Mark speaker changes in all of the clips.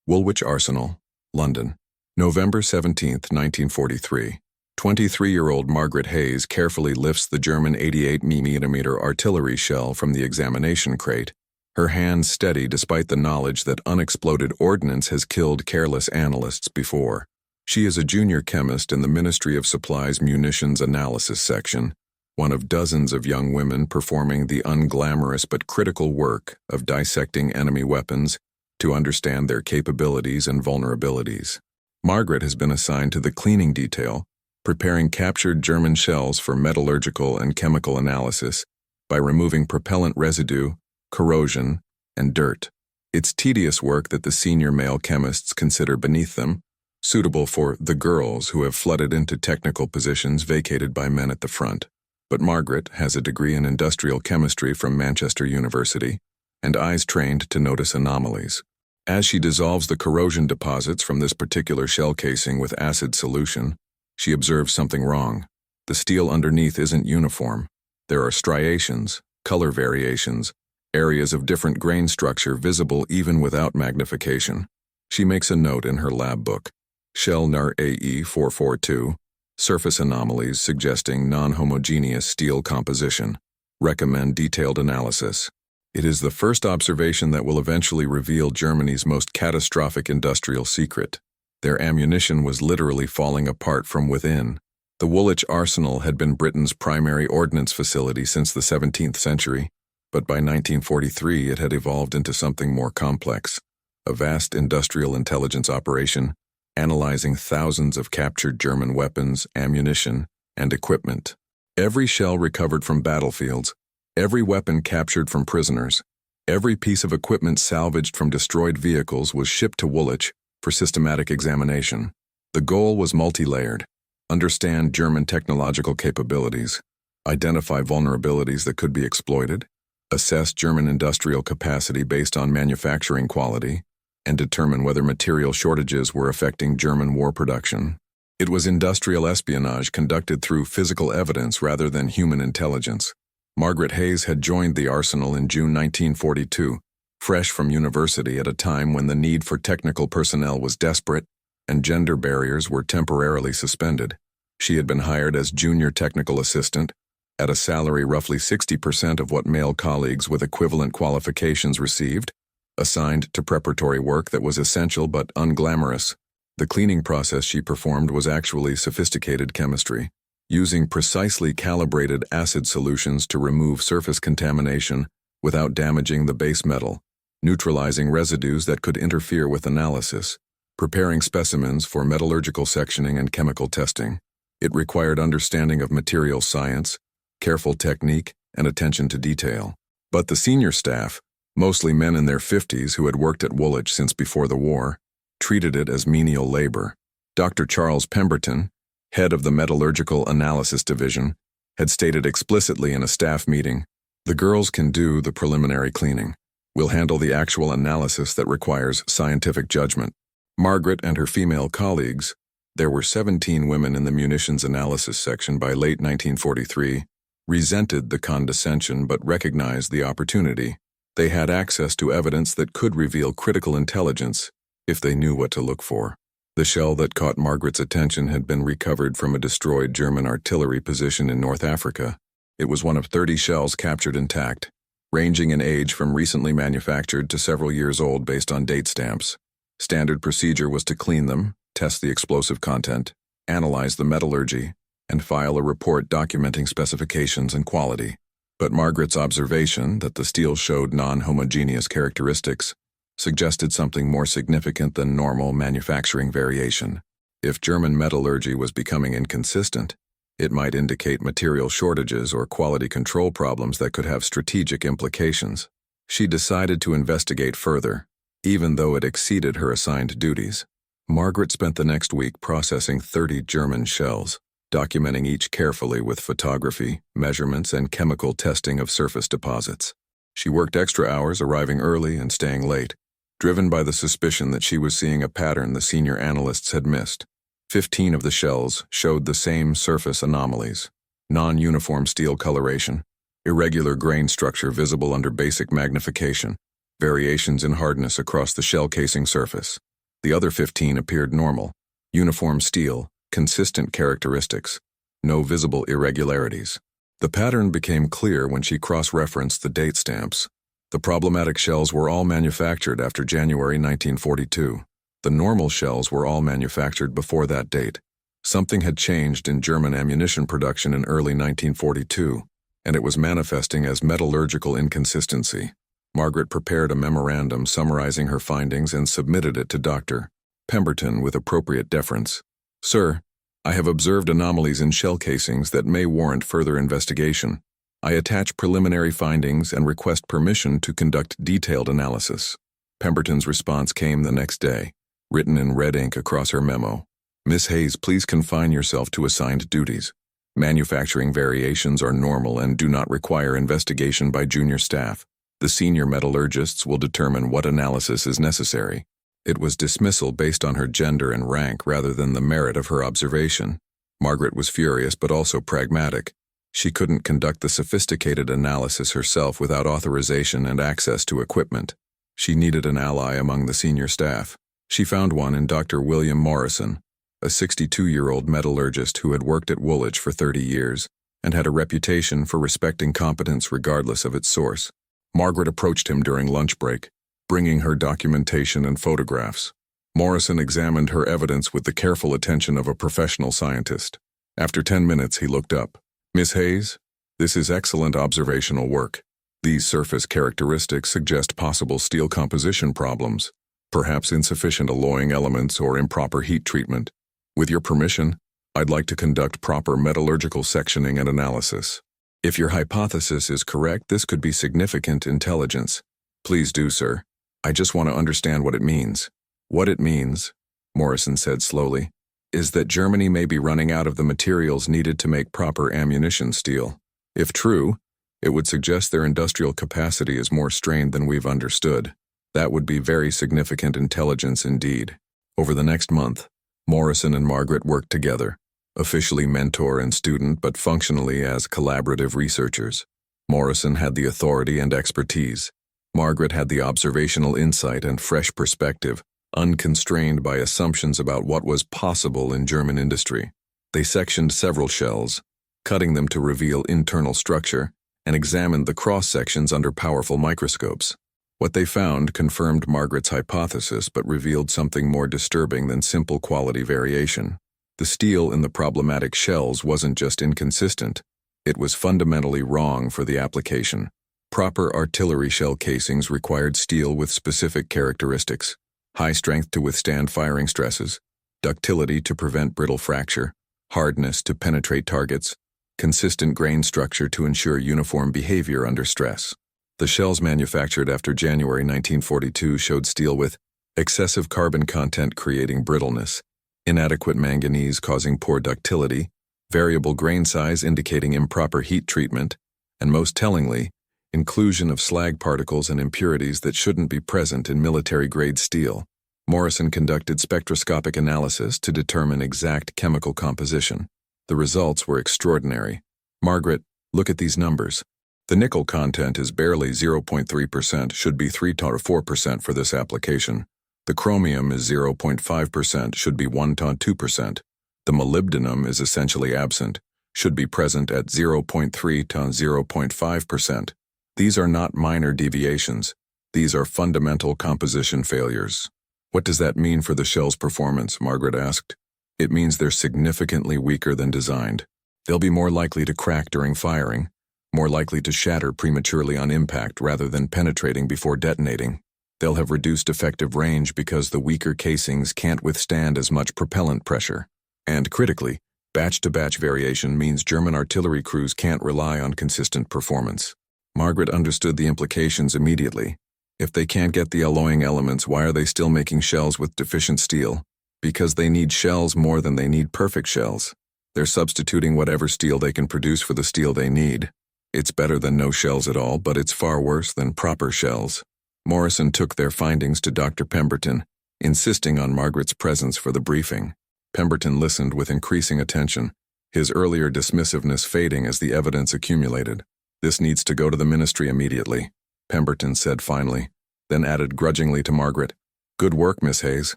Speaker 1: Woolwich Arsenal, London. November 17, 1943. 23-year-old Margaret Hayes carefully lifts the German 88mm artillery shell from the examination crate, her hands steady despite the knowledge that unexploded ordnance has killed careless analysts before. She is a junior chemist in the Ministry of Supply's Munitions Analysis Section, one of dozens of young women performing the unglamorous but critical work of dissecting enemy weapons to understand their capabilities and vulnerabilities. Margaret has been assigned to the cleaning detail, preparing captured German shells for metallurgical and chemical analysis by removing propellant residue, corrosion, and dirt. It's tedious work that the senior male chemists consider beneath them, suitable for the girls who have flooded into technical positions vacated by men at the front. But Margaret has a degree in industrial chemistry from Manchester University and eyes trained to notice anomalies. As she dissolves the corrosion deposits from this particular shell casing with acid solution, she observes something wrong. The steel underneath isn't uniform. There are striations, color variations, areas of different grain structure visible even without magnification. She makes a note in her lab book. Shell NAR AE 442, surface anomalies suggesting non-homogeneous steel composition. Recommend detailed analysis. It is the first observation that will eventually reveal Germany's most catastrophic industrial secret. Their ammunition was literally falling apart from within. The Woolwich Arsenal had been Britain's primary ordnance facility since the 17th century, but by 1943 it had evolved into something more complex, a vast industrial intelligence operation, analyzing thousands of captured German weapons, ammunition, and equipment. Every shell recovered from battlefields, every weapon captured from prisoners, every piece of equipment salvaged from destroyed vehicles was shipped to Woolwich for systematic examination. The goal was multi-layered: understand German technological capabilities, identify vulnerabilities that could be exploited, assess German industrial capacity based on manufacturing quality, and determine whether material shortages were affecting German war production. It was industrial espionage conducted through physical evidence rather than human intelligence. Margaret Hayes had joined the Arsenal in June 1942, fresh from university at a time when the need for technical personnel was desperate and gender barriers were temporarily suspended. She had been hired as junior technical assistant, at a salary roughly 60% of what male colleagues with equivalent qualifications received, assigned to preparatory work that was essential but unglamorous. The cleaning process she performed was actually sophisticated chemistry, using precisely calibrated acid solutions to remove surface contamination without damaging the base metal, neutralizing residues that could interfere with analysis, preparing specimens for metallurgical sectioning and chemical testing. It required understanding of material science, careful technique, and attention to detail. But the senior staff, mostly men in their 50s who had worked at Woolwich since before the war, treated it as menial labor. Dr. Charles Pemberton, head of the Metallurgical Analysis Division, had stated explicitly in a staff meeting, "The girls can do the preliminary cleaning. We'll handle the actual analysis that requires scientific judgment." Margaret and her female colleagues, there were 17 women in the munitions analysis section by late 1943, resented the condescension but recognized the opportunity. They had access to evidence that could reveal critical intelligence if they knew what to look for. The shell that caught Margaret's attention had been recovered from a destroyed German artillery position in North Africa. It was one of 30 shells captured intact, ranging in age from recently manufactured to several years old based on date stamps. Standard procedure was to clean them, test the explosive content, analyze the metallurgy, and file a report documenting specifications and quality. But Margaret's observation that the steel showed non-homogeneous characteristics suggested something more significant than normal manufacturing variation. If German metallurgy was becoming inconsistent, it might indicate material shortages or quality control problems that could have strategic implications. She decided to investigate further, even though it exceeded her assigned duties. Margaret spent the next week processing 30 German shells, documenting each carefully with photography, measurements, and chemical testing of surface deposits. She worked extra hours, arriving early and staying late, driven by the suspicion that she was seeing a pattern the senior analysts had missed. 15 of the shells showed the same surface anomalies: non-uniform steel coloration, irregular grain structure visible under basic magnification, variations in hardness across the shell casing surface. The other 15 appeared normal. Uniform steel, consistent characteristics, no visible irregularities. The pattern became clear when she cross-referenced the date stamps. The problematic shells were all manufactured after January 1942. The normal shells were all manufactured before that date. Something had changed in German ammunition production in early 1942, and it was manifesting as metallurgical inconsistency. Margaret prepared a memorandum summarizing her findings and submitted it to Dr. Pemberton with appropriate deference. "Sir, I have observed anomalies in shell casings that may warrant further investigation. I attach preliminary findings and request permission to conduct detailed analysis." Pemberton's response came the next day, written in red ink across her memo. "Miss Hayes, please confine yourself to assigned duties. Manufacturing variations are normal and do not require investigation by junior staff. The senior metallurgists will determine what analysis is necessary." It was dismissal based on her gender and rank rather than the merit of her observation. Margaret was furious but also pragmatic. She couldn't conduct the sophisticated analysis herself without authorization and access to equipment. She needed an ally among the senior staff. She found one in Dr. William Morrison, a 62-year-old metallurgist who had worked at Woolwich for 30 years and had a reputation for respecting competence regardless of its source. Margaret approached him during lunch break, bringing her documentation and photographs. Morrison examined her evidence with the careful attention of a professional scientist. After 10 minutes, he looked up. "Miss Hayes, this is excellent observational work. These surface characteristics suggest possible steel composition problems, perhaps insufficient alloying elements or improper heat treatment. With your permission, I'd like to conduct proper metallurgical sectioning and analysis. If your hypothesis is correct, this could be significant intelligence. Please do, sir. I just want to understand what it means." "What it means," Morrison said slowly, "is that Germany may be running out of the materials needed to make proper ammunition steel. If true, it would suggest their industrial capacity is more strained than we've understood. That would be very significant intelligence indeed." Over the next month, Morrison and Margaret worked together, officially mentor and student but functionally as collaborative researchers. Morrison had the authority and expertise. Margaret had the observational insight and fresh perspective, unconstrained by assumptions about what was possible in German industry. They sectioned several shells, cutting them to reveal internal structure, and examined the cross-sections under powerful microscopes. What they found confirmed Margaret's hypothesis but revealed something more disturbing than simple quality variation. The steel in the problematic shells wasn't just inconsistent, it was fundamentally wrong for the application. Proper artillery shell casings required steel with specific characteristics: high strength to withstand firing stresses, ductility to prevent brittle fracture, hardness to penetrate targets, consistent grain structure to ensure uniform behavior under stress. The shells manufactured after January 1942 showed steel with excessive carbon content creating brittleness, inadequate manganese causing poor ductility, variable grain size indicating improper heat treatment, and most tellingly, inclusion of slag particles and impurities that shouldn't be present in military-grade steel. Morrison conducted spectroscopic analysis to determine exact chemical composition. The results were extraordinary. "Margaret, look at these numbers. The nickel content is barely 0.3%, should be 3 to 4% for this application. The chromium is 0.5%, should be 1 to 2%. The molybdenum is essentially absent, should be present at 0.3 to 0.5%. These are not minor deviations. These are fundamental composition failures." "What does that mean for the shell's performance?" Margaret asked. "It means they're significantly weaker than designed. They'll be more likely to crack during firing, more likely to shatter prematurely on impact rather than penetrating before detonating. They'll have reduced effective range because the weaker casings can't withstand as much propellant pressure. And critically, batch-to-batch variation means German artillery crews can't rely on consistent performance." Margaret understood the implications immediately. If they can't get the alloying elements, why are they still making shells with deficient steel? Because they need shells more than they need perfect shells. They're substituting whatever steel they can produce for the steel they need. It's better than no shells at all, but it's far worse than proper shells. Morrison took their findings to Dr. Pemberton, insisting on Margaret's presence for the briefing. Pemberton listened with increasing attention, his earlier dismissiveness fading as the evidence accumulated. "This needs to go to the ministry immediately," Pemberton said finally, then added grudgingly to Margaret, "Good work, Miss Hayes.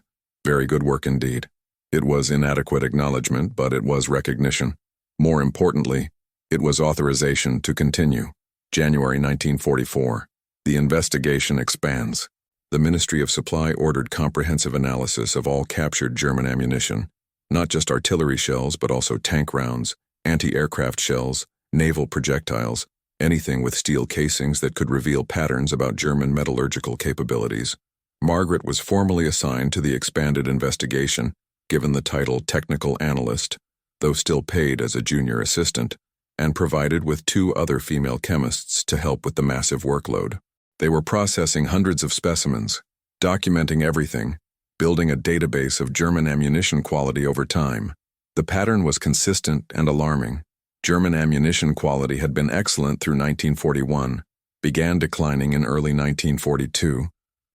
Speaker 1: Very good work indeed. It was inadequate acknowledgement, but it was recognition. More importantly, it was authorization to continue. January 1944. The investigation expands. The Ministry of Supply ordered comprehensive analysis of all captured German ammunition, not just artillery shells but also tank rounds, anti-aircraft shells, naval projectiles, anything with steel casings that could reveal patterns about German metallurgical capabilities. Margaret was formally assigned to the expanded investigation, given the title Technical Analyst, though still paid as a junior assistant, and provided with 2 other female chemists to help with the massive workload. They were processing hundreds of specimens, documenting everything, building a database of German ammunition quality over time. The pattern was consistent and alarming. German ammunition quality had been excellent through 1941, began declining in early 1942,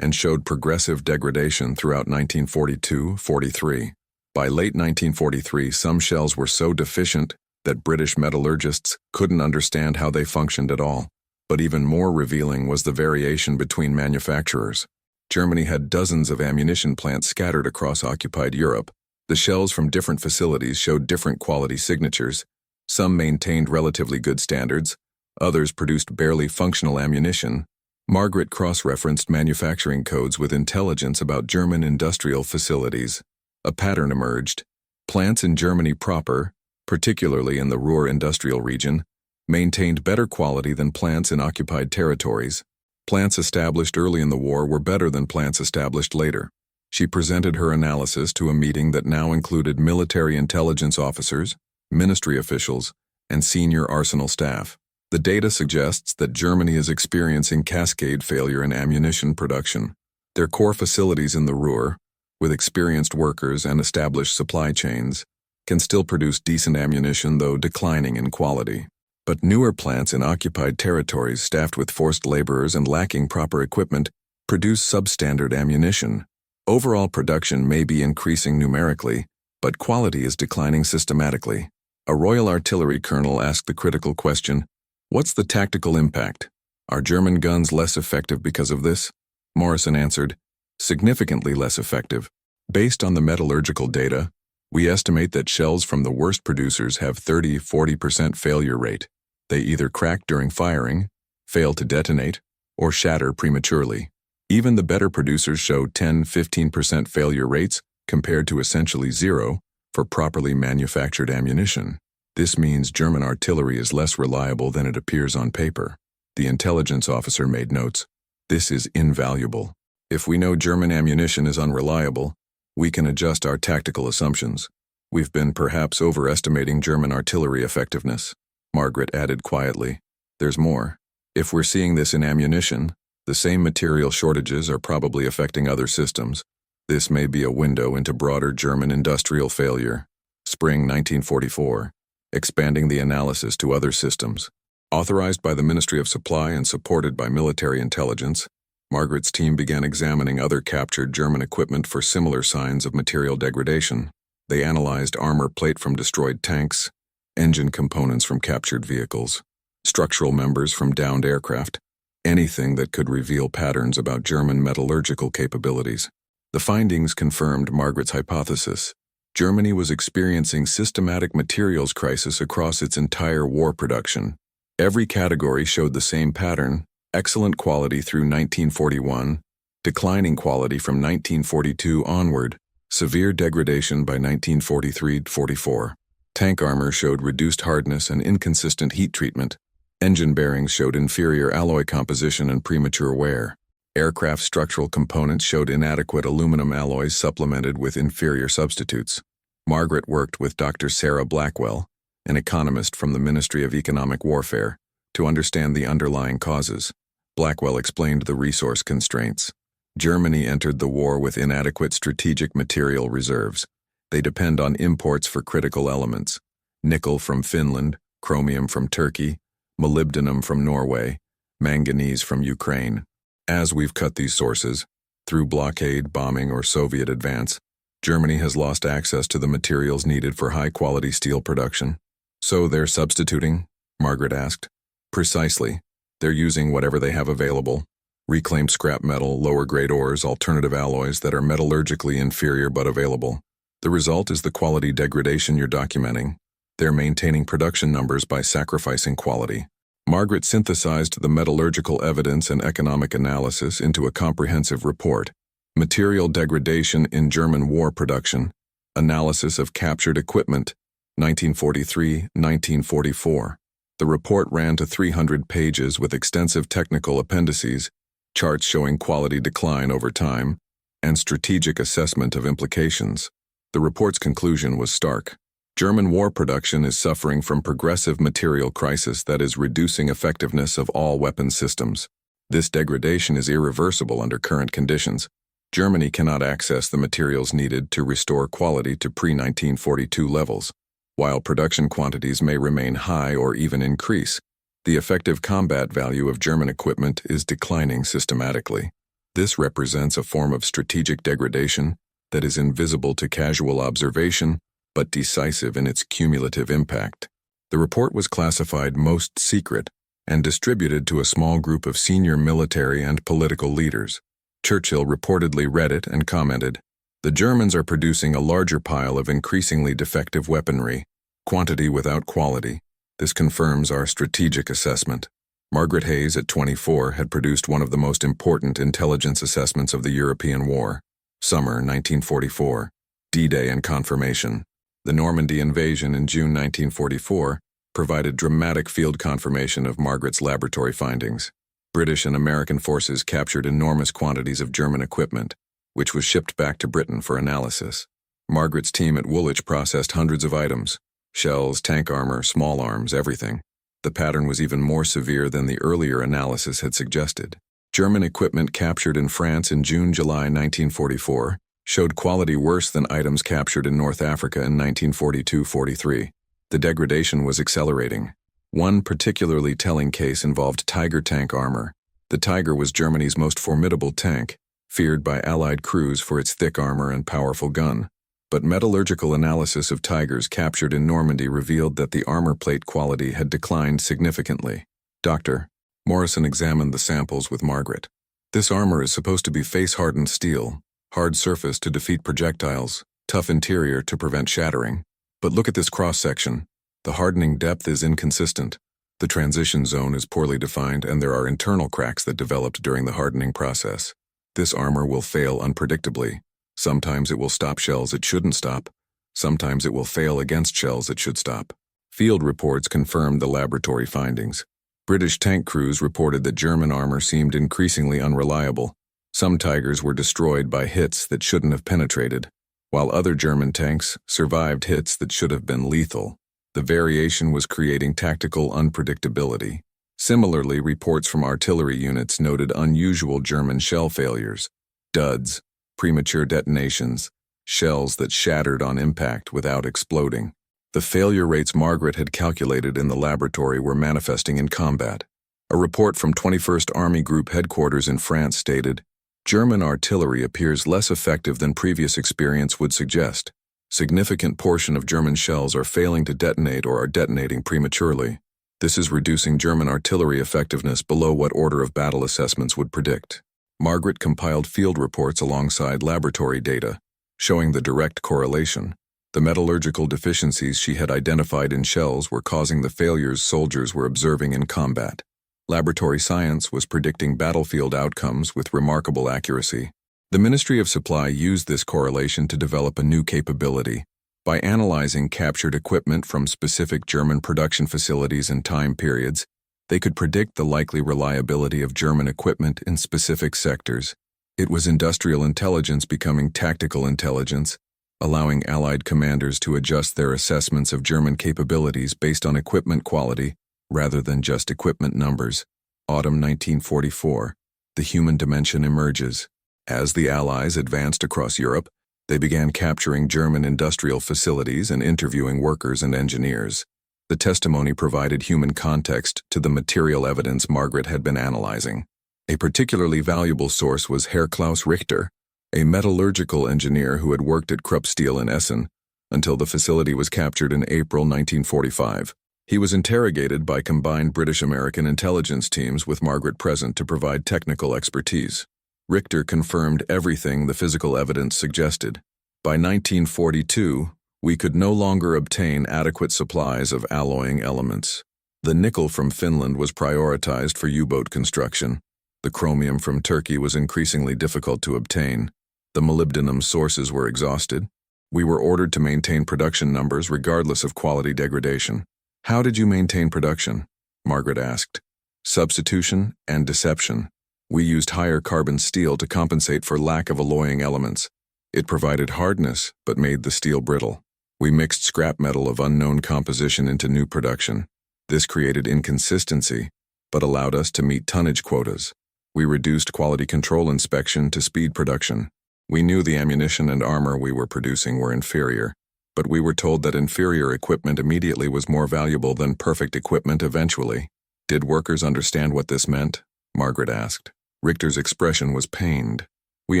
Speaker 1: and showed progressive degradation throughout 1942-43. By late 1943, some shells were so deficient that British metallurgists couldn't understand how they functioned at all. But even more revealing was the variation between manufacturers. Germany had dozens of ammunition plants scattered across occupied Europe. The shells from different facilities showed different quality signatures. Some maintained relatively good standards, others produced barely functional ammunition. Margaret cross-referenced manufacturing codes with intelligence about German industrial facilities. A pattern emerged. Plants in Germany proper, particularly in the Ruhr industrial region, maintained better quality than plants in occupied territories. Plants established early in the war were better than plants established later. She presented her analysis to a meeting that now included military intelligence officers, ministry officials, and senior arsenal staff. The data suggests that Germany is experiencing cascade failure in ammunition production. Their core facilities in the Ruhr, with experienced workers and established supply chains, can still produce decent ammunition, though declining in quality. But newer plants in occupied territories staffed with forced laborers and lacking proper equipment produce substandard ammunition. Overall production may be increasing numerically, but quality is declining systematically. A Royal Artillery colonel asked the critical question, "What's the tactical impact? Are German guns less effective because of this?" Morrison answered, "Significantly less effective. Based on the metallurgical data, we estimate that shells from the worst producers have 30–40% failure rate. They either crack during firing, fail to detonate, or shatter prematurely. Even the better producers show 10–15% failure rates compared to essentially zero for properly manufactured ammunition. This means German artillery is less reliable than it appears on paper." The intelligence officer made notes. "This is invaluable. If we know German ammunition is unreliable, we can adjust our tactical assumptions. We've been perhaps overestimating German artillery effectiveness." Margaret added quietly, "There's more. If we're seeing this in ammunition, the same material shortages are probably affecting other systems. This may be a window into broader German industrial failure." Spring 1944. Expanding the analysis to other systems. Authorized by the Ministry of Supply and supported by military intelligence, Margaret's team began examining other captured German equipment for similar signs of material degradation. They analyzed armor plate from destroyed tanks, engine components from captured vehicles, structural members from downed aircraft, anything that could reveal patterns about German metallurgical capabilities. The findings confirmed Margaret's hypothesis. Germany was experiencing systematic materials crisis across its entire war production. Every category showed the same pattern: excellent quality through 1941, declining quality from 1942 onward, severe degradation by 1943–44. Tank armor showed reduced hardness and inconsistent heat treatment. Engine bearings showed inferior alloy composition and premature wear. Aircraft structural components showed inadequate aluminum alloys supplemented with inferior substitutes. Margaret worked with Dr. Sarah Blackwell, an economist from the Ministry of Economic Warfare, to understand the underlying causes. Blackwell explained the resource constraints. Germany entered the war with inadequate strategic material reserves. They depend on imports for critical elements: nickel from Finland, chromium from Turkey, molybdenum from Norway, manganese from Ukraine. As we've cut these sources, through blockade, bombing, or Soviet advance, Germany has lost access to the materials needed for high-quality steel production. "So they're substituting?" Margaret asked. "Precisely. They're using whatever they have available. reclaimed scrap metal, lower-grade ores, alternative alloys that are metallurgically inferior but available. The result is the quality degradation you're documenting. They're maintaining production numbers by sacrificing quality. Margaret synthesized the metallurgical evidence and economic analysis into a comprehensive report. Material Degradation in German War Production, Analysis of Captured Equipment, 1943-1944. The report ran to 300 pages with extensive technical appendices, charts showing quality decline over time, and strategic assessment of implications. The report's conclusion was stark. German war production is suffering from progressive material crisis that is reducing effectiveness of all weapon systems. This degradation is irreversible under current conditions. Germany cannot access the materials needed to restore quality to pre-1942 levels. While production quantities may remain high or even increase, the effective combat value of German equipment is declining systematically. This represents a form of strategic degradation that is invisible to casual observation, but decisive in its cumulative impact. The report was classified most secret and distributed to a small group of senior military and political leaders. Churchill reportedly read it and commented, "The Germans are producing a larger pile of increasingly defective weaponry, quantity without quality. This confirms our strategic assessment." Margaret Hayes, at 24, had produced one of the most important intelligence assessments of the European War. Summer 1944, D-Day and confirmation. The Normandy invasion in June 1944 provided dramatic field confirmation of Margaret's laboratory findings. British and American forces captured enormous quantities of German equipment, which was shipped back to Britain for analysis. Margaret's team at Woolwich processed hundreds of items: shells, tank armor, small arms, everything. The pattern was even more severe than the earlier analysis had suggested. German equipment captured in France in June-July 1944 showed quality worse than items captured in North Africa in 1942-43. The degradation was accelerating. One particularly telling case involved Tiger tank armor. The Tiger was Germany's most formidable tank, feared by Allied crews for its thick armor and powerful gun. But metallurgical analysis of Tigers captured in Normandy revealed that the armor plate quality had declined significantly. Dr. Morrison examined the samples with Margaret. "This armor is supposed to be face-hardened steel, hard surface to defeat projectiles, tough interior to prevent shattering. But look at this cross-section. The hardening depth is inconsistent. The transition zone is poorly defined, and there are internal cracks that developed during the hardening process. This armor will fail unpredictably. Sometimes it will stop shells it shouldn't stop. Sometimes it will fail against shells it should stop." Field reports confirmed the laboratory findings. British tank crews reported that German armor seemed increasingly unreliable. Some Tigers were destroyed by hits that shouldn't have penetrated, while other German tanks survived hits that should have been lethal. The variation was creating tactical unpredictability. Similarly, reports from artillery units noted unusual German shell failures, duds, premature detonations, shells that shattered on impact without exploding. The failure rates Margaret had calculated in the laboratory were manifesting in combat. A report from 21st Army Group headquarters in France stated, "German artillery appears less effective than previous experience would suggest. Significant portion of German shells are failing to detonate or are detonating prematurely. This is reducing German artillery effectiveness below what order of battle assessments would predict." Margaret compiled field reports alongside laboratory data, showing the direct correlation. The metallurgical deficiencies she had identified in shells were causing the failures soldiers were observing in combat. Laboratory science was predicting battlefield outcomes with remarkable accuracy. The Ministry of Supply used this correlation to develop a new capability. By analyzing captured equipment from specific German production facilities and time periods, they could predict the likely reliability of German equipment in specific sectors. It was industrial intelligence becoming tactical intelligence, allowing Allied commanders to adjust their assessments of German capabilities based on equipment quality rather than just equipment numbers. Autumn 1944. The human dimension emerges. As the Allies advanced across Europe, they began capturing German industrial facilities and interviewing workers and engineers. The testimony provided human context to the material evidence Margaret had been analyzing. A particularly valuable source was Herr Klaus Richter, a metallurgical engineer who had worked at Krupp Steel in Essen until the facility was captured in April 1945. He was interrogated by combined British-American intelligence teams with Margaret present to provide technical expertise. Richter confirmed everything the physical evidence suggested. By 1942, we could no longer obtain adequate supplies of alloying elements. The nickel from Finland was prioritized for U-boat construction. The chromium from Turkey was increasingly difficult to obtain. The molybdenum sources were exhausted. We were ordered to maintain production numbers regardless of quality degradation. How did you maintain production? Margaret asked. Substitution and deception. We used higher carbon steel to compensate for lack of alloying elements. It provided hardness, but made the steel brittle. We mixed scrap metal of unknown composition into new production. This created inconsistency, but allowed us to meet tonnage quotas. We reduced quality control inspection to speed production. We knew the ammunition and armor we were producing were inferior, but we were told that inferior equipment immediately was more valuable than perfect equipment eventually. Did workers understand what this meant? Margaret asked. Richter's expression was pained. We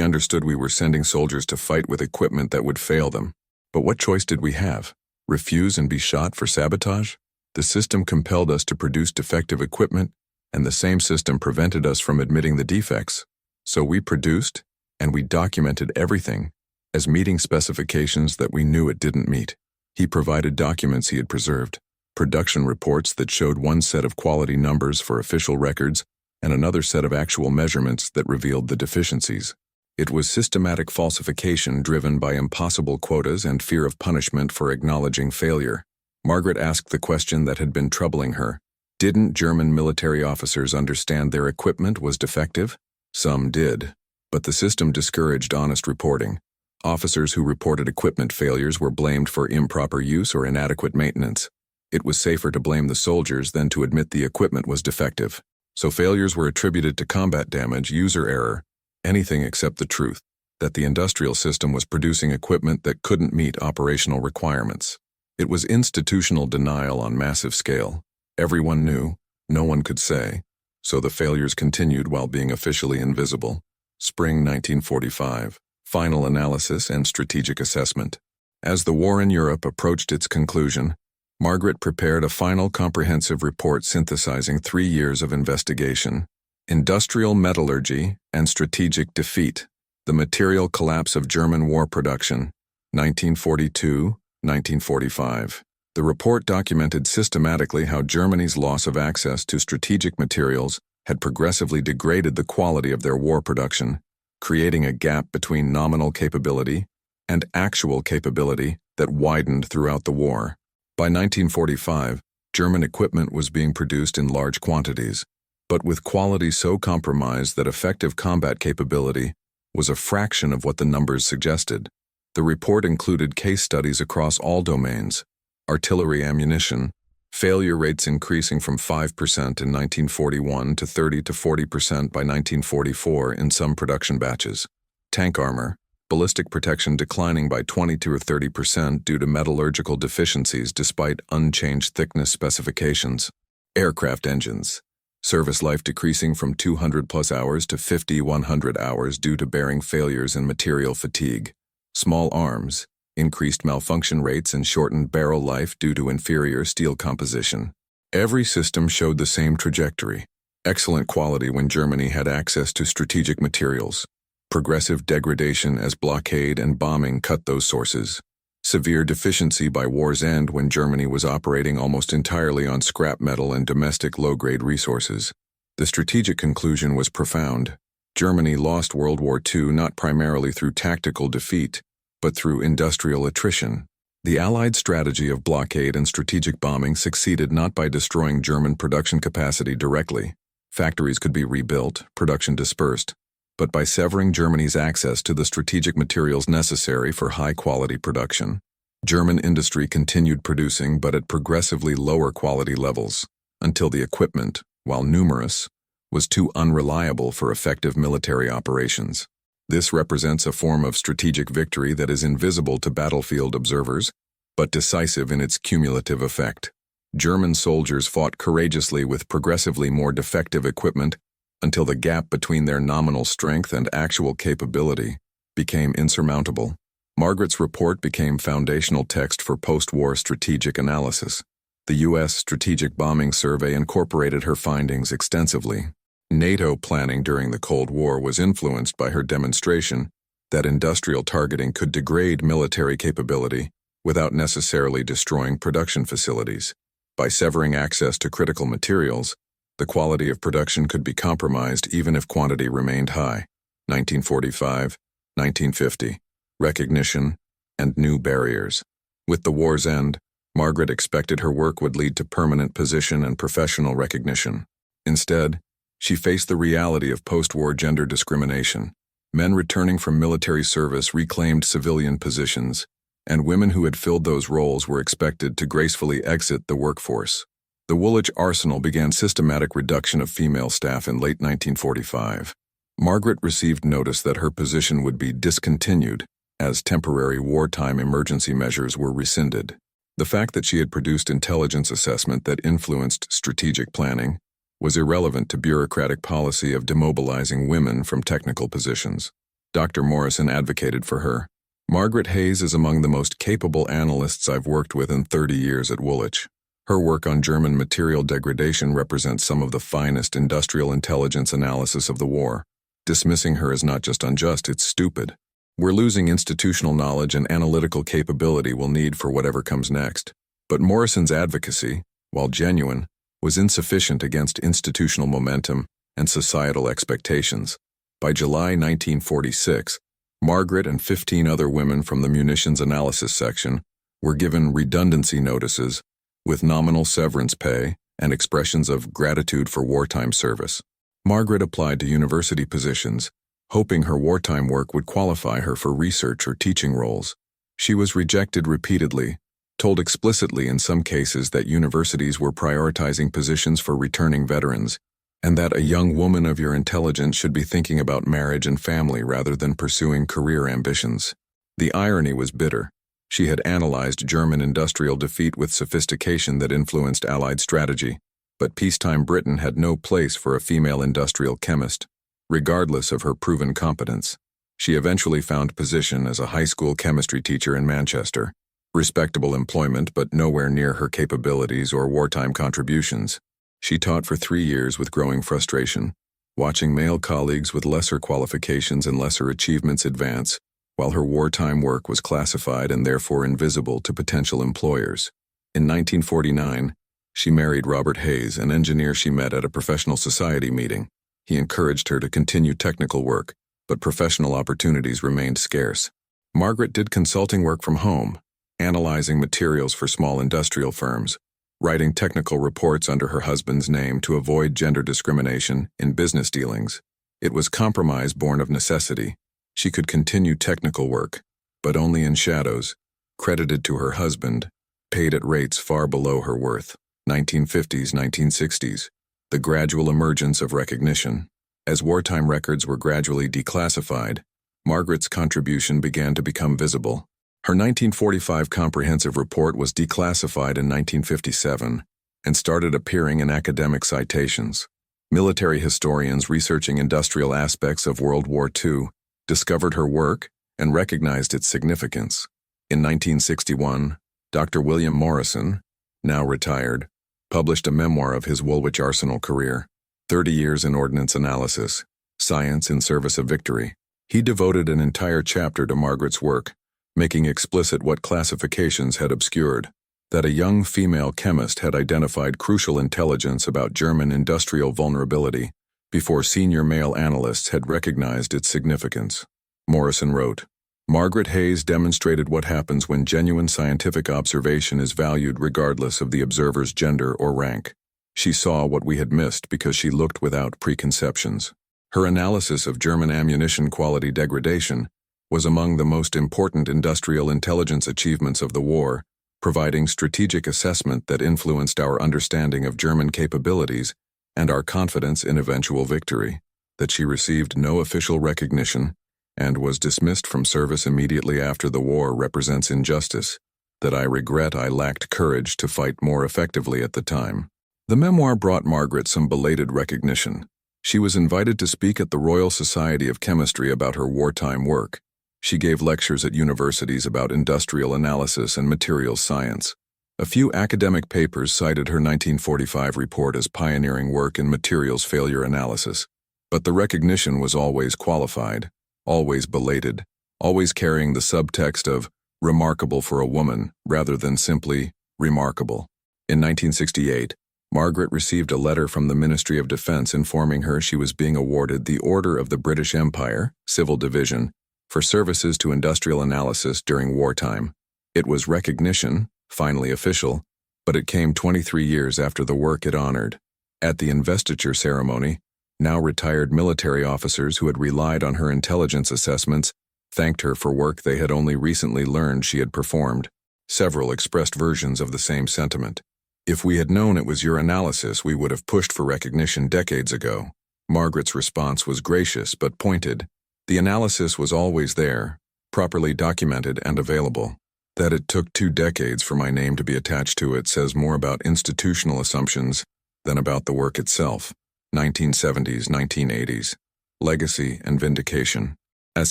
Speaker 1: understood we were sending soldiers to fight with equipment that would fail them. But what choice did we have? Refuse and be shot for sabotage? The system compelled us to produce defective equipment, and the same system prevented us from admitting the defects. So we produced, and we documented everything as meeting specifications that we knew it didn't meet. He provided documents he had preserved, production reports that showed one set of quality numbers for official records and another set of actual measurements that revealed the deficiencies. It was systematic falsification driven by impossible quotas and fear of punishment for acknowledging failure. Margaret asked the question that had been troubling her. Didn't German military officers understand their equipment was defective? Some did, but the system discouraged honest reporting. Officers who reported equipment failures were blamed for improper use or inadequate maintenance. It was safer to blame the soldiers than to admit the equipment was defective. So failures were attributed to combat damage, user error, anything except the truth, that the industrial system was producing equipment that couldn't meet operational requirements. It was institutional denial on massive scale. Everyone knew, no one could say, so the failures continued while being officially invisible. Spring 1945. Final analysis and strategic assessment. As the war in Europe approached its conclusion, Margaret prepared a final comprehensive report synthesizing 3 years of investigation. Industrial metallurgy and strategic defeat. The material collapse of German war production, 1942-1945. The report documented systematically how Germany's loss of access to strategic materials had progressively degraded the quality of their war production, creating a gap between nominal capability and actual capability that widened throughout the war. By 1945, German equipment was being produced in large quantities, but with quality so compromised that effective combat capability was a fraction of what the numbers suggested. The report included case studies across all domains: artillery ammunition, failure rates increasing from 5% in 1941 to 30 to 40% by 1944 in some production batches; tank armor, ballistic protection declining by 20 to 30% due to metallurgical deficiencies despite unchanged thickness specifications; aircraft engines, service life decreasing from 200+ hours to 50-100 hours due to bearing failures and material fatigue; small arms, increased malfunction rates and shortened barrel life due to inferior steel composition. Every system showed the same trajectory: excellent quality when Germany had access to strategic materials, progressive degradation as blockade and bombing cut those sources, severe deficiency by war's end when Germany was operating almost entirely on scrap metal and domestic low-grade resources. The strategic conclusion was profound. Germany lost World War II not primarily through tactical defeat, but through industrial attrition. The Allied strategy of blockade and strategic bombing succeeded not by destroying German production capacity directly. Factories could be rebuilt, production dispersed, but by severing Germany's access to the strategic materials necessary for high-quality production. German industry continued producing but at progressively lower quality levels, until the equipment, while numerous, was too unreliable for effective military operations. This represents a form of strategic victory that is invisible to battlefield observers, but decisive in its cumulative effect. German soldiers fought courageously with progressively more defective equipment until the gap between their nominal strength and actual capability became insurmountable. Margaret's report became foundational text for post-war strategic analysis. The U.S. Strategic Bombing Survey incorporated her findings extensively. NATO planning during the Cold War was influenced by her demonstration that industrial targeting could degrade military capability without necessarily destroying production facilities. By severing access to critical materials, the quality of production could be compromised even if quantity remained high. 1945, 1950, recognition and new barriers. With the war's end, Margaret expected her work would lead to permanent position and professional recognition. Instead, she faced the reality of post-war gender discrimination. Men returning from military service reclaimed civilian positions, and women who had filled those roles were expected to gracefully exit the workforce. The Woolwich Arsenal began systematic reduction of female staff in late 1945. Margaret received notice that her position would be discontinued as temporary wartime emergency measures were rescinded. The fact that she had produced intelligence assessment that influenced strategic planning was irrelevant to bureaucratic policy of demobilizing women from technical positions. Dr. Morrison advocated for her. Margaret Hayes is among the most capable analysts I've worked with in 30 years at Woolwich. Her work on German material degradation represents some of the finest industrial intelligence analysis of the war. Dismissing her is not just unjust, it's stupid. We're losing institutional knowledge and analytical capability we'll need for whatever comes next. But Morrison's advocacy, while genuine, was insufficient against institutional momentum and societal expectations. By July 1946, Margaret and 15 other women from the munitions analysis section were given redundancy notices with nominal severance pay and expressions of gratitude for wartime service. Margaret applied to university positions, hoping her wartime work would qualify her for research or teaching roles. She was rejected repeatedly, told explicitly in some cases that universities were prioritizing positions for returning veterans, and that a young woman of your intelligence should be thinking about marriage and family rather than pursuing career ambitions. The irony was bitter. She had analyzed German industrial defeat with sophistication that influenced Allied strategy, but peacetime Britain had no place for a female industrial chemist. Regardless of her proven competence, she eventually found position as a high school chemistry teacher in Manchester. Respectable employment, but nowhere near her capabilities or wartime contributions. She taught for 3 years with growing frustration, watching male colleagues with lesser qualifications and lesser achievements advance, while her wartime work was classified and therefore invisible to potential employers. In 1949, she married Robert Hayes, an engineer she met at a professional society meeting. He encouraged her to continue technical work, but professional opportunities remained scarce. Margaret did consulting work from home, analyzing materials for small industrial firms, writing technical reports under her husband's name to avoid gender discrimination in business dealings. It was compromise born of necessity. She could continue technical work, but only in shadows, credited to her husband, paid at rates far below her worth. 1950s, 1960s. The gradual emergence of recognition. As wartime records were gradually declassified, Margaret's contribution began to become visible. Her 1945 comprehensive report was declassified in 1957 and started appearing in academic citations. Military historians researching industrial aspects of World War II discovered her work and recognized its significance. In 1961, Dr. William Morrison, now retired, published a memoir of his Woolwich Arsenal career, 30 Years in Ordnance Analysis, Science in Service of Victory. He devoted an entire chapter to Margaret's work, making explicit what classifications had obscured, that a young female chemist had identified crucial intelligence about German industrial vulnerability before senior male analysts had recognized its significance. Morrison wrote, Margaret Hayes demonstrated what happens when genuine scientific observation is valued regardless of the observer's gender or rank. She saw what we had missed because she looked without preconceptions. Her analysis of German ammunition quality degradation was among the most important industrial intelligence achievements of the war, providing strategic assessment that influenced our understanding of German capabilities and our confidence in eventual victory. That she received no official recognition and was dismissed from service immediately after the war represents injustice that I regret I lacked courage to fight more effectively at the time. The memoir brought Margaret some belated recognition. She was invited to speak at the Royal Society of Chemistry about her wartime work. She gave lectures at universities about industrial analysis and materials science. A few academic papers cited her 1945 report as pioneering work in materials failure analysis, but the recognition was always qualified, always belated, always carrying the subtext of remarkable for a woman rather than simply remarkable. In 1968, Margaret received a letter from the Ministry of Defense informing her she was being awarded the Order of the British Empire, Civil Division, for services to industrial analysis during wartime. It was recognition, finally official, but it came 23 years after the work it honored. At the investiture ceremony, now retired military officers who had relied on her intelligence assessments thanked her for work they had only recently learned she had performed. Several expressed versions of the same sentiment. "If we had known it was your analysis, we would have pushed for recognition decades ago." Margaret's response was gracious but pointed. The analysis was always there, properly documented and available. That it took 2 decades for my name to be attached to it says more about institutional assumptions than about the work itself. 1970s, 1980s. Legacy and vindication. As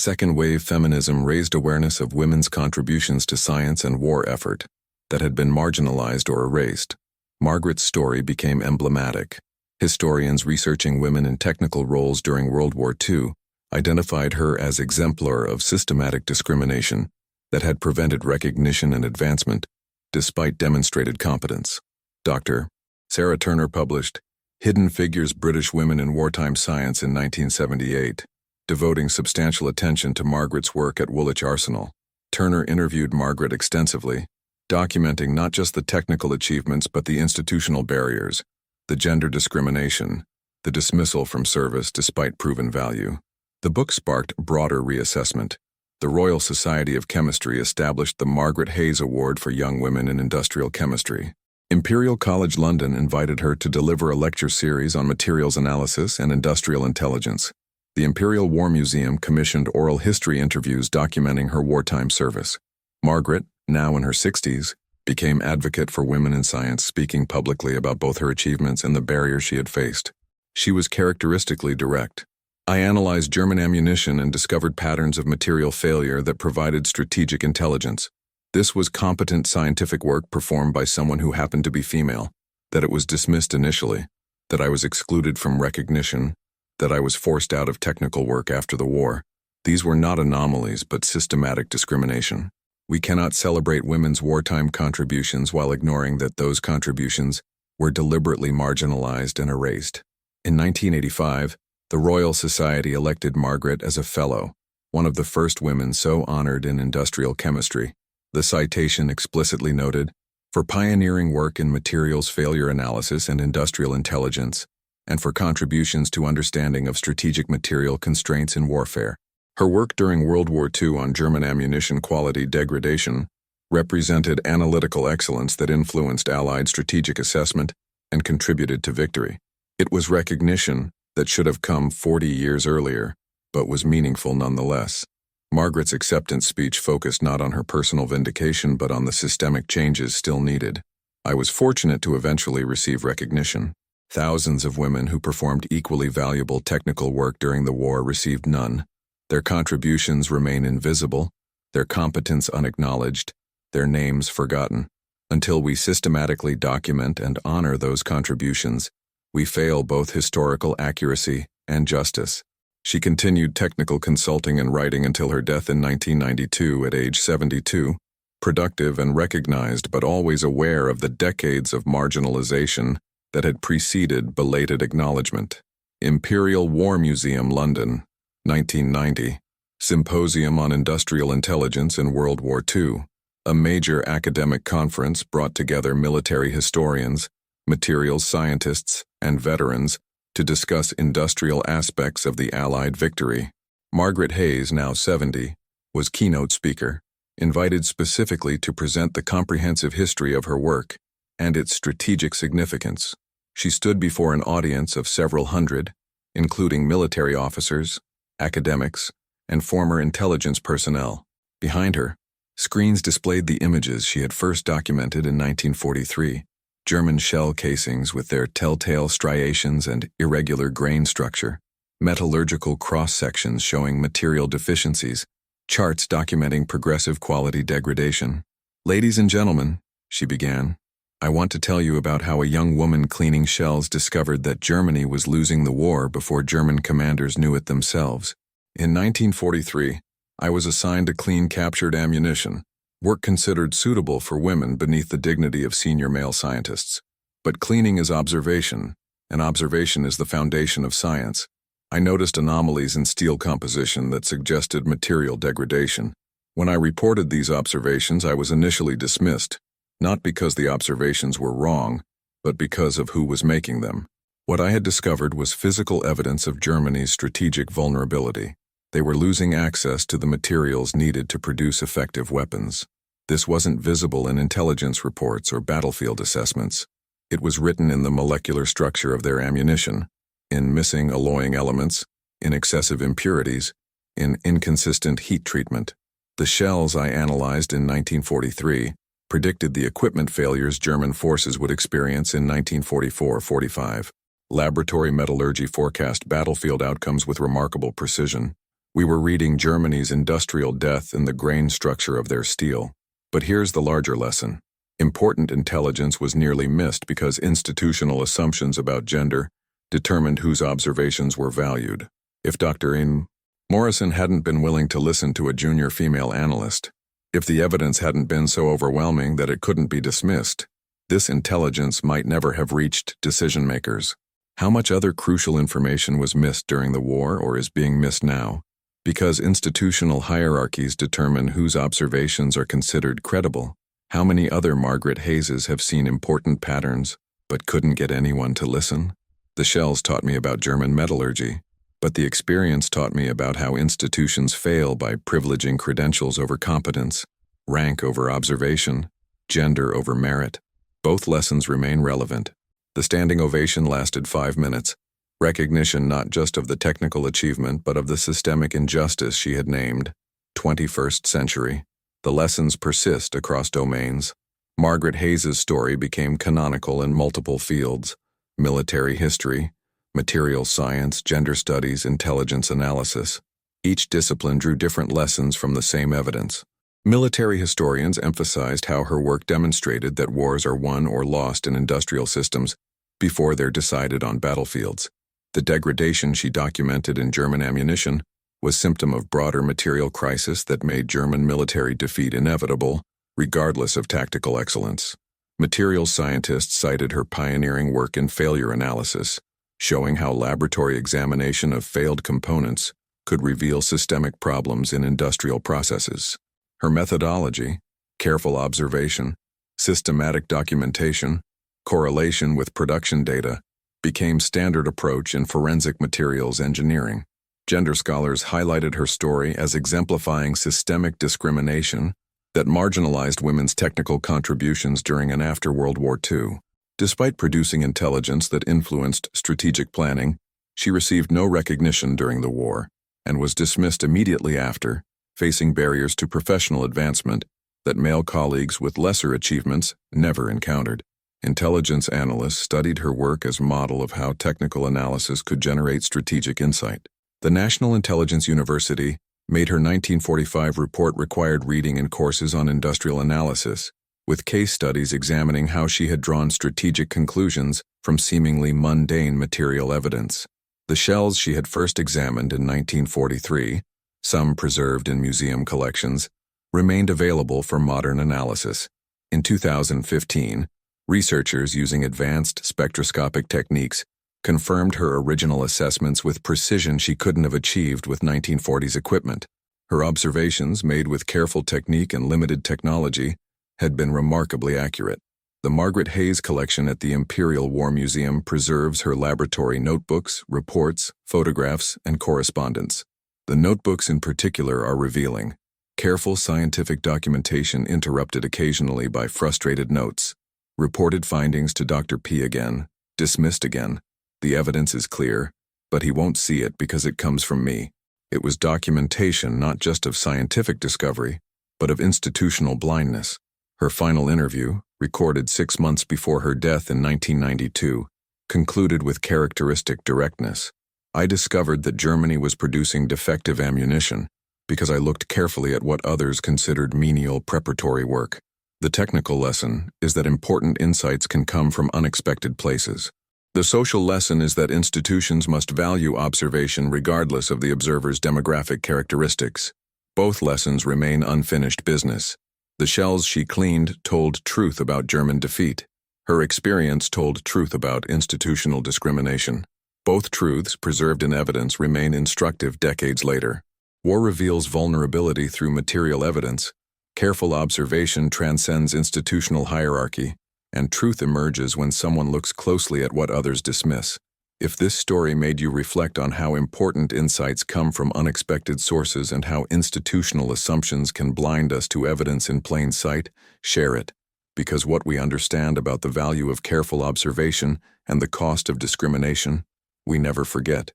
Speaker 1: second-wave feminism raised awareness of women's contributions to science and war effort that had been marginalized or erased, Margaret's story became emblematic. Historians researching women in technical roles during World War II identified her as exemplar of systematic discrimination that had prevented recognition and advancement despite demonstrated competence. Dr. Sarah Turner published Hidden Figures: British Women in Wartime Science in 1978, devoting substantial attention to Margaret's work at Woolwich Arsenal. Turner interviewed Margaret extensively, documenting not just the technical achievements but the institutional barriers, the gender discrimination, the dismissal from service despite proven value. The book sparked broader reassessment. The Royal Society of Chemistry established the Margaret Hayes Award for Young Women in Industrial Chemistry. Imperial College London invited her to deliver a lecture series on materials analysis and industrial intelligence. The Imperial War Museum commissioned oral history interviews documenting her wartime service. Margaret, now in her 60s, became advocate for women in science, speaking publicly about both her achievements and the barriers she had faced. She was characteristically direct. "I analyzed German ammunition and discovered patterns of material failure that provided strategic intelligence. This was competent scientific work performed by someone who happened to be female, that it was dismissed initially, that I was excluded from recognition, that I was forced out of technical work after the war. These were not anomalies but systematic discrimination. We cannot celebrate women's wartime contributions while ignoring that those contributions were deliberately marginalized and erased." In 1985, the Royal Society elected Margaret as a Fellow, one of the first women so honored in industrial chemistry. The citation explicitly noted, "For pioneering work in materials failure analysis and industrial intelligence, and for contributions to understanding of strategic material constraints in warfare." Her work during World War II on German ammunition quality degradation represented analytical excellence that influenced Allied strategic assessment and contributed to victory. It was recognition that should have come 40 years earlier, but was meaningful nonetheless. Margaret's acceptance speech focused not on her personal vindication but on the systemic changes still needed. "I was fortunate to eventually receive recognition. Thousands of women who performed equally valuable technical work during the war received none. Their contributions remain invisible, their competence unacknowledged, their names forgotten. Until we systematically document and honor those contributions, we fail both historical accuracy and justice." She continued technical consulting and writing until her death in 1992 at age 72, productive and recognized but always aware of the decades of marginalization that had preceded belated acknowledgement. Imperial War Museum, London, 1990. Symposium on Industrial Intelligence in World War II. A major academic conference brought together military historians, materials scientists, and veterans to discuss industrial aspects of the Allied victory. Margaret Hayes, now 70, was keynote speaker, invited specifically to present the comprehensive history of her work and its strategic significance. She stood before an audience of several hundred, including military officers, academics, and former intelligence personnel. Behind her, screens displayed the images she had first documented in 1943. German shell casings with their telltale striations and irregular grain structure, metallurgical cross-sections showing material deficiencies, charts documenting progressive quality degradation. "Ladies and gentlemen," she began, I want to tell you about how a young woman cleaning shells discovered that Germany was losing the war before German commanders knew it themselves. In 1943, I was assigned to clean captured ammunition, work considered suitable for women beneath the dignity of senior male scientists. But cleaning is observation, and observation is the foundation of science. I noticed anomalies in steel composition that suggested material degradation. When I reported these observations, I was initially dismissed, not because the observations were wrong, but because of who was making them. What I had discovered was physical evidence of Germany's strategic vulnerability. They were losing access to the materials needed to produce effective weapons. This wasn't visible in intelligence reports or battlefield assessments. It was written in the molecular structure of their ammunition, in missing alloying elements, in excessive impurities, in inconsistent heat treatment. The shells I analyzed in 1943 predicted the equipment failures German forces would experience in 1944-45. Laboratory metallurgy forecast battlefield outcomes with remarkable precision. We were reading Germany's industrial death in the grain structure of their steel. But here's the larger lesson. Important intelligence was nearly missed because institutional assumptions about gender determined whose observations were valued. If Dr. Morrison hadn't been willing to listen to a junior female analyst, if the evidence hadn't been so overwhelming that it couldn't be dismissed, this intelligence might never have reached decision-makers. How much other crucial information was missed during the war or is being missed now? Because institutional hierarchies determine whose observations are considered credible. How many other Margaret Hayeses have seen important patterns but couldn't get anyone to listen? The shells taught me about German metallurgy, but the experience taught me about how institutions fail by privileging credentials over competence, rank over observation, gender over merit. Both lessons remain relevant. The standing ovation lasted 5 minutes, recognition not just of the technical achievement but of the systemic injustice she had named. 21st century. The lessons persist across domains. Margaret Hayeses' story became canonical in multiple fields: military history, materials science, gender studies, intelligence analysis. Each discipline drew different lessons from the same evidence. Military historians emphasized how her work demonstrated that wars are won or lost in industrial systems before they're decided on battlefields. The degradation she documented in German ammunition was symptom of broader material crisis that made German military defeat inevitable, regardless of tactical excellence. Materials scientists cited her pioneering work in failure analysis, showing how laboratory examination of failed components could reveal systemic problems in industrial processes. Her methodology, careful observation, systematic documentation, correlation with production data, became standard approach in forensic materials engineering. Gender scholars highlighted her story as exemplifying systemic discrimination that marginalized women's technical contributions during and after World War II. Despite producing intelligence that influenced strategic planning, she received no recognition during the war and was dismissed immediately after, facing barriers to professional advancement that male colleagues with lesser achievements never encountered. Intelligence analysts studied her work as a model of how technical analysis could generate strategic insight. The National Intelligence University made her 1945 report required reading in courses on industrial analysis, with case studies examining how she had drawn strategic conclusions from seemingly mundane material evidence. The shells she had first examined in 1943, some preserved in museum collections, remained available for modern analysis. In 2015, researchers using advanced spectroscopic techniques confirmed her original assessments with precision she couldn't have achieved with 1940s equipment. Her observations, made with careful technique and limited technology, had been remarkably accurate. The Margaret Hayes collection at the Imperial War Museum preserves her laboratory notebooks, reports, photographs, and correspondence. The notebooks in particular are revealing. Careful scientific documentation interrupted occasionally by frustrated notes. Reported findings to Dr. P again, dismissed again. The evidence is clear, but he won't see it because it comes from me. It was documentation not just of scientific discovery, but of institutional blindness. Her final interview, recorded 6 months before her death in 1992, concluded with characteristic directness. I discovered that Germany was producing defective ammunition because I looked carefully at what others considered menial preparatory work. The technical lesson is that important insights can come from unexpected places. The social lesson is that institutions must value observation regardless of the observer's demographic characteristics. Both lessons remain unfinished business. The shells she cleaned told truth about German defeat. Her experience told truth about institutional discrimination. Both truths, preserved in evidence, remain instructive decades later. War reveals vulnerability through material evidence. Careful observation transcends institutional hierarchy, and truth emerges when someone looks closely at what others dismiss. If this story made you reflect on how important insights come from unexpected sources and how institutional assumptions can blind us to evidence in plain sight, share it. Because what we understand about the value of careful observation and the cost of discrimination, we never forget.